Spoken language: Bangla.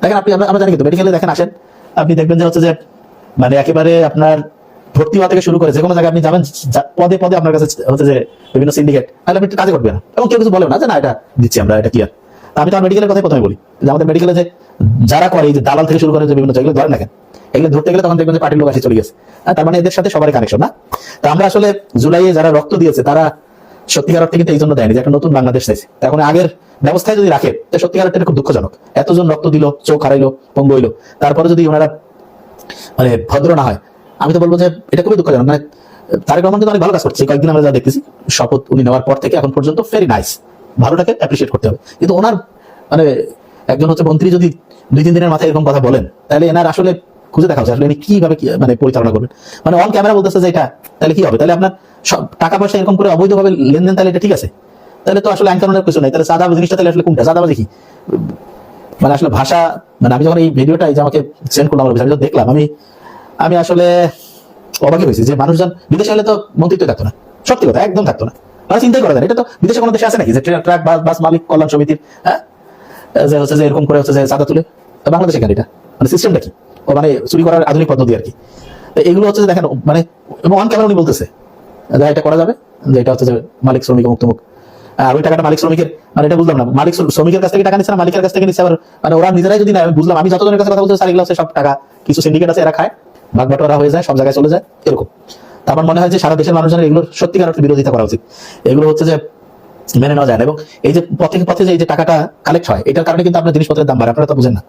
দেখেন আপনি, আমরা জানি কিন্তু মেডিকেলে দেখেন আসেন, আপনি দেখবেন যে হচ্ছে যে মানে একেবারে আপনার ভর্তি হওয়া থেকে শুরু করে যে কোনো জায়গায় আপনি যাবেন, পদে পদে আপনার কাছে হচ্ছে যে বিভিন্ন সিন্ডিকেট, তাহলে আপনি কাজে করবেন না, এবং কেউ কিছু বলেন না যে না এটা দিচ্ছি আমরা, এটা কি আর। আমি তো মেডিকেলের কথাই প্রথমে বলি যে আমাদের মেডিকেলে যে যারা করে, এই যে দালাল থেকে শুরু করে যে বিভিন্ন জায়গায় ধরেন না কেন, এগুলো ধরতে গেলে তখন দেখবেন যে পার্টির লোক আসে চলে গেছে। তার মানে এদের সাথে সবারই কানেকশন না। তো আমরা আসলে জুলাইয়ে যারা রক্ত দিয়েছে তারা সত্যিকার অর্থে কিন্তু এই জন্য দেয়নি যে একটা নতুন বাংলাদেশ চাইছে। এখন আগের ব্যবস্থায় যদি রাখে তো সত্যিকার অর্থে খুব দুঃখজনক। এতজন রক্ত দিল, চোখ হারাইলো, পঙ্গু হইলো, তারপরে যদি ওনারা মানে ভদ্র না হয়, আমি তো বলবো যে এটা খুবই দুঃখজনক। মানে তারেক রহমান কিন্তু অনেক ভালো কাজ করছে, কয়েকদিন আমরা যা দেখতেছি শপথ উনি নেওয়ার পর থেকে এখন পর্যন্ত ভেরি নাইস, ভালোটাকে অ্যাপ্রিসিয়েট করতে হবে। কিন্তু ওনার মানে একজন হচ্ছে মন্ত্রী যদি 2-3 দিনের মাথায় এরকম কথা বলেন, তাহলে এনার আসলে খুঁজে দেখা হচ্ছে আসলে উনি কিভাবে মানে পরিচালনা করবেন। মানে অন ক্যামেরা বলতেছে যে এটা, তাহলে কি হবে? তাহলে আপনার সব টাকা পয়সা এরকম করে অবৈধভাবে লেনদেন, তাহলে এটা ঠিক আছে? তাহলে তো আসলে আইন কানুনের কিছু নাই। তাহলে সাদা জিনিসটা তাহলে আসলে কোনটা সাদাবাজি কি? মানে আসলে ভাষা, মানে আমি যখন এই ভিডিওটা এই যে আমাকে সেন্ড করলাম, আমি যখন দেখলাম আমি আসলে অবাকই হয়েছি যে মানুষজন বিদেশে হলে তো মন্ত্রিত্ব থাকতো না, সত্যি কথা একদম থাকতো না। মানে চিন্তাই করা যায় না, এটা তো বিদেশে কোনো দেশে আছে নাকি যে ট্রাক বাস মালিক কল্যাণ সমিতির হ্যাঁ যে হচ্ছে যে এরকম করে হচ্ছে যে চাঁদা তুলে? বাংলাদেশে কেন এটা? মানে সিস্টেমটা কি? ও মানে চুরি করার আধুনিক পদ্ধতি আর কি। তো এগুলো হচ্ছে যে দেখেন মানে, এবং অন ক্যামেরা উনি বলতেছে যে এটা করা যাবে, যে এটা হচ্ছে যে মালিক শ্রমিক মুক্তমুখ। আর ওই টাকাটা মালিক শ্রমিকের, মানে এটা বুঝলাম না, মালিক শ্রমিকের কাছ থেকে টাকা নিচ্ছে না মালিকের কাছ থেকে নিচ্ছে? আবার মানে ওরা নিজেরাই যদি না, আমি বুঝলাম, আমি যতজনের কাছে কথা বলতে স্যার এগুলো হচ্ছে সব টাকা কিছু সিন্ডিকেট আছে, এরা খায়, ভাগ বাটোয়ারা হয়ে যায়, সব জায়গায় চলে যায় এরকম। তারপর মনে হয় যে সারা দেশের মানুষজনের এগুলোর সত্যিকার অর্থে বিরোধিতা করা উচিত। এগুলো হচ্ছে যে মেনে নেওয়া যায় না। এবং এই যে পথে পথে যে টাকাটা কালেক্ট হয়, এটার কারণে কিন্তু আপনার জিনিসপত্রের দাম বাড়ে, আপনারা তো বুঝেন না।